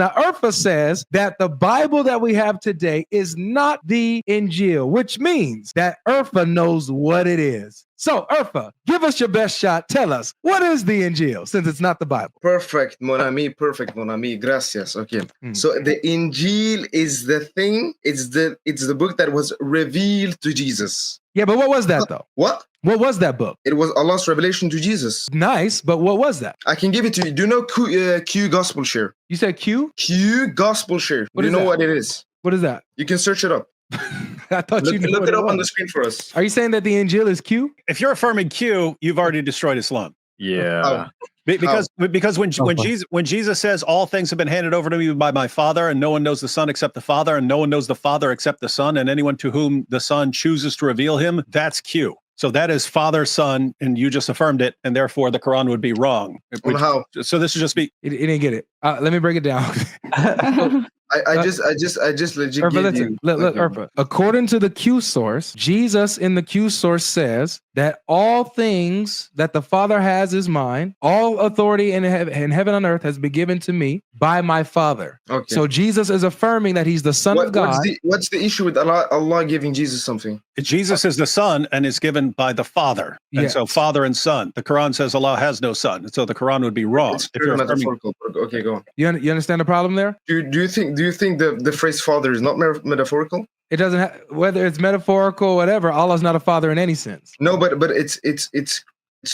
Now, Urfa says that the Bible that we have today is not the Injil, which means that Urfa knows what it is. So, Urfa, give us your best shot. Tell us, what is the Injil, since it's not the Bible? Perfect, mon ami. Perfect, mon ami. Gracias. Okay. So the Injil is the thing. It's the book that was revealed to Jesus. Yeah, but what was that, though? What? What was that book? It was Allah's revelation to Jesus. Nice, but what was that? I can give it to you. Do you know Q Gospel Share? You said Q? Q Gospel Share. Do you know what it is? What is that? You can search it up. I thought you knew look what it up was. on the screen for us. Are you saying that the Injil is Q? If you're affirming Q, you've already destroyed Islam. Yeah. Because when Jesus says all things have been handed over to me by my Father, and no one knows the Son except the Father, and no one knows the Father except the Son, and anyone to whom the Son chooses to reveal him, that's Q. So that is Father, Son, and you just affirmed it, and therefore the Quran would be wrong. How? So this would just be. It didn't get it. Let me break it down. I just legit Urfa, gave listen, you. look, Urfa. According to the Q source, Jesus in the Q source says that all things that the Father has is mine. All authority in heaven and earth has been given to me by my Father. Okay. So Jesus is affirming that he's the Son of God. What's the issue with Allah giving Jesus something? Jesus is the Son and is given by the Father. And Yes. so Father and Son. The Quran says Allah has no son. And so the Quran would be wrong. It's If you're affirming, metaphorical. Okay, go on. You understand the problem there? Do you think the phrase father is not metaphorical? It doesn't have, whether it's metaphorical or whatever, Allah's not a father in any sense. No, but it's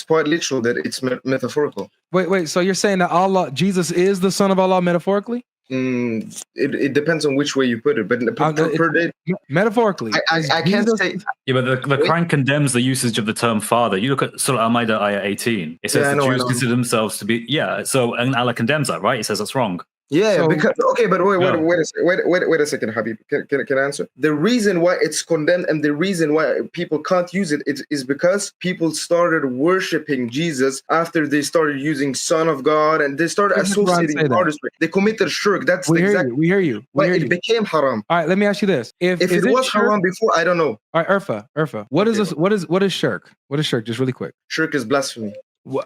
quite literal that it's metaphorical. Wait, so you're saying that Jesus is the Son of Allah metaphorically? It depends on which way you put it, but per day, metaphorically. I can't say. Yeah, but the Quran condemns the usage of the term father. You look at Surah Al-Ma'idah, ayah 18. It says the Jews consider themselves to be, and Allah condemns that, right? It says that's wrong. Yeah, So, because but wait a second, Habib. Can I answer? The reason why it's condemned and the reason why people can't use it is because people started worshiping Jesus after they started using Son of God and they started associating artistry. They committed shirk. That's we hear you. It became haram. All right, let me ask you this: If it was haram before, I don't know. All right, Urfa, what is this? What is shirk? What is shirk? Just really quick. Shirk is blasphemy.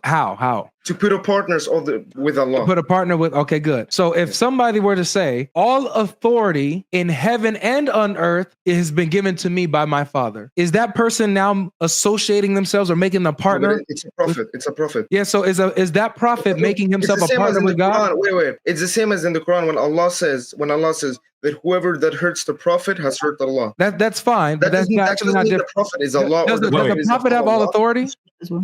How? To put a partners with Allah. Put a partner with. Okay, good. So if somebody were to say, all authority in heaven and on earth has been given to me by my Father, is that person now associating themselves or making a partner? No, it's a prophet. It's a prophet. Yeah. So is that prophet making himself a partner with God? Wait. It's the same as in the Quran when Allah says that whoever that hurts the prophet has hurt Allah. That's fine. But that's actually not different. The prophet is Allah. Does the prophet have all authority?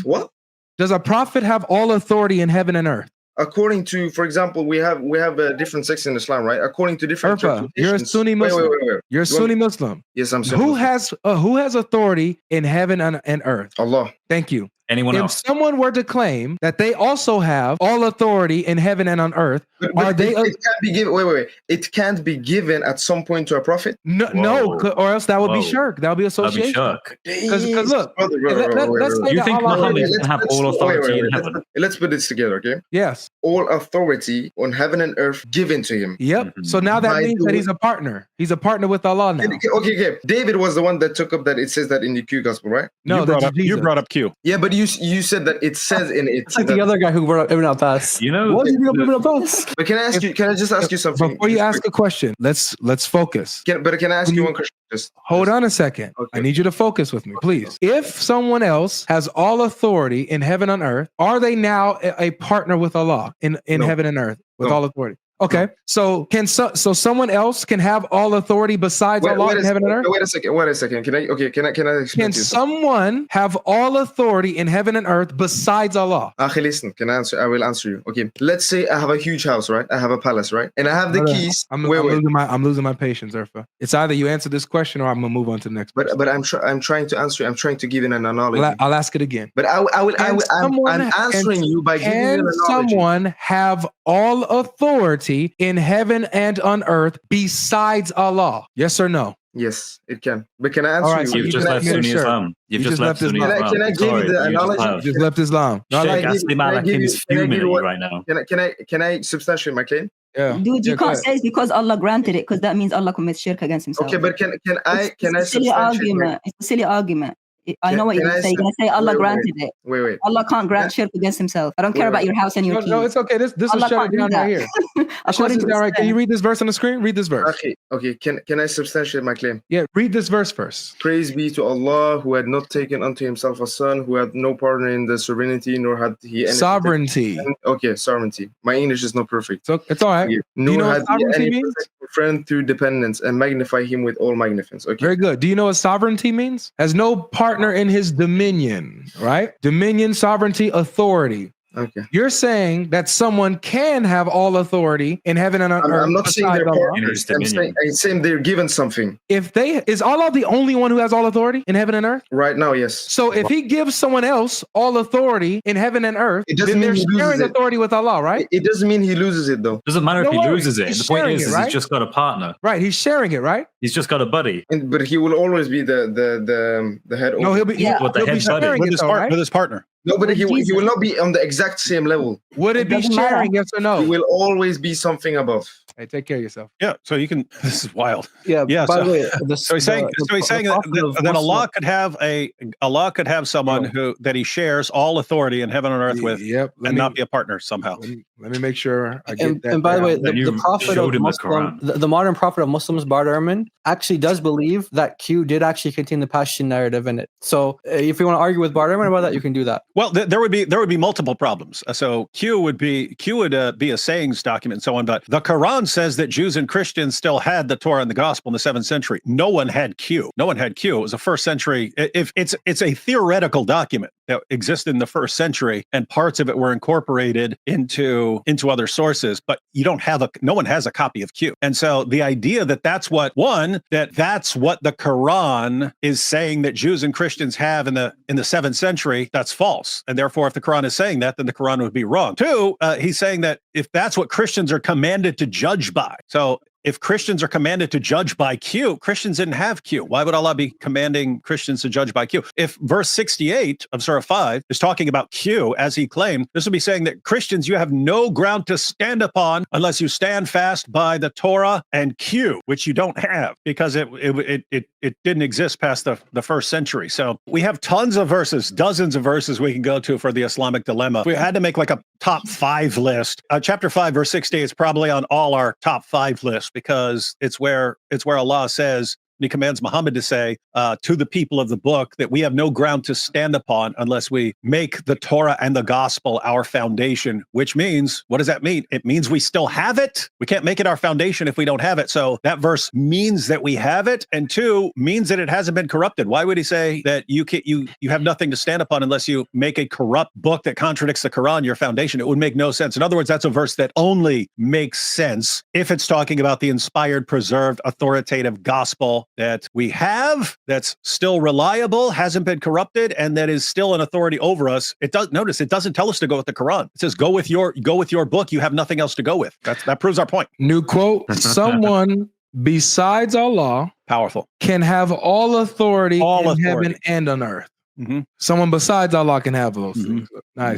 What? Does a prophet have all authority in heaven and earth? According to, for example, we have different sects in Islam, right? According to different Urfa, you're a Sunni Muslim. Wait. You're a Sunni Muslim. Yes, I'm Sunni. Who has authority in heaven and earth? Allah. Thank you. Anyone if else? someone were to claim that they also have all authority in heaven and on earth, it can't be given. Wait. It can't be given at some point to a prophet. No, or else that would be shirk. That would be association. Because look, let's say you think Muhammad can have all authority in heaven? Let's put this together, okay? Yes. All authority on heaven and earth given to him. Yep. So now that means that he's a partner. He's a partner with Allah now. Okay. David was the one that took up that. It says that in the Q gospel, right? No, you brought up Q. Yeah, but you said that it says in it. It's like the other guy who brought up Ibn Abbas. You know, what did you bring up Ibn Abbas? But can I just ask you something? Before you ask a question, let's focus. Can I ask you one question? Hold on a second. Okay. I need you to focus with me, please. If someone else has all authority in heaven and earth, are they now a partner with Allah in heaven and earth with all authority? Okay, so someone else can have all authority besides Allah in heaven and earth? Wait a second. Can I explain Can someone have all authority in heaven and earth besides Allah? Listen, I will answer you. Okay, let's say I have a huge house, right? I have a palace, right? And I have the keys. I'm losing my patience, Urfa. It's either you answer this question or I'm gonna move on to the next. But I'm trying to answer. I'm trying to give you an analogy. I'll ask it again. But I'm answering you by giving you an analogy. Can someone have all authority in heaven and on earth besides Allah? Yes or no? Yes, it can. But can I answer you? You've just left Sunni Islam. You've just left Sunni Islam. Can I give you the analogy? You just left Islam. Sheikh Asli Malakim is fuming right now. Can I substantiate my claim? Yeah. Dude, you can't say it's because Allah granted it, because that means Allah commits shirk against himself. Okay, but can I It's a silly argument. It's a silly argument. I know what you're going to say. You're going to say Allah granted it. Wait. Allah can't grant shirk against himself. I don't care about your house and your keys. No, it's okay. This will Allah shut it can't down do right that. here. According to Right. Can you read this verse on the screen? Read this verse. Okay. Can I substantiate my claim? Yeah, read this verse first. Praise be to Allah, who had not taken unto himself a son, who had no partner in the sovereignty, nor had he any sovereignty. Sovereignty. My English is not perfect. So it's all right. Okay. Do you know what sovereignty means? Friend through dependence, and magnify him with all magnificence. Okay. Very good. Do you know what sovereignty means? Has no partner in his dominion, right? Dominion, sovereignty, authority. Okay. You're saying that someone can have all authority in heaven and on earth. I'm not saying they're partners. I'm saying they're given something. Is Allah the only one who has all authority in heaven and earth? Right now, yes. So if he gives someone else all authority in heaven and earth, then they're sharing authority with Allah, right? It doesn't mean he loses it, though. Doesn't matter if he loses it. The point is he's just got a partner. Right. He's sharing it, right? He's just got a buddy. But he will always be the head. No, he'll be the head buddy with his partner. No, but he will not be on the exact same level. Would it be sharing, yes or no? He will always be something above. Hey, take care of yourself. Yeah, so you can. This is wild. Yeah. By the way, so he's saying that Allah could have someone that he shares all authority in heaven and earth with, and not be a partner somehow. Let me make sure I get that. And by the way, the prophet of Muslim, the modern prophet of Muslims, Bart Ehrman, actually does believe that Q did actually contain the Passion narrative in it. So if you want to argue with Bart Ehrman about that, you can do that. Well, there would be multiple problems. So Q would be a sayings document and so on. But the Quran says that Jews and Christians still had the Torah and the Gospel in the 7th century. No one had Q. It was a 1st century. If it's a theoretical document that existed in the 1st century, and parts of it were incorporated into other sources, but no one has a copy of Q. And so the idea that's what the Quran is saying that Jews and Christians have in the 7th century, that's false. And therefore, if the Quran is saying that, then the Quran would be wrong. 2, he's saying that if that's what Christians are commanded to judge by, so if Christians are commanded to judge by Q, Christians didn't have Q. Why would Allah be commanding Christians to judge by Q? If verse 68 of Surah 5 is talking about Q, as he claimed, this would be saying that Christians, you have no ground to stand upon unless you stand fast by the Torah and Q, which you don't have because it didn't exist past the 1st century. So we have tons of verses, dozens of verses we can go to for the Islamic dilemma. If we had to make like a top 5 list, chapter 5, verse 68 is probably on all our top 5 lists, because it's where Allah says, he commands Muhammad to say to the people of the book that we have no ground to stand upon unless we make the Torah and the gospel our foundation, which means, what does that mean? It means we still have it. We can't make it our foundation if we don't have it. So that verse means that we have it, and 2, means that it hasn't been corrupted. Why would he say that you have nothing to stand upon unless you make a corrupt book that contradicts the Quran your foundation? It would make no sense. In other words, that's a verse that only makes sense if it's talking about the inspired, preserved, authoritative gospel that we have, that's still reliable, hasn't been corrupted, and that is still an authority over us. It doesn't tell us to go with the Quran. It says go with your book. You have nothing else to go with. That proves our point. New quote: someone besides Allah, powerful, can have all authority in heaven and on earth. Mm-hmm. Someone besides Allah can have those things. Nice.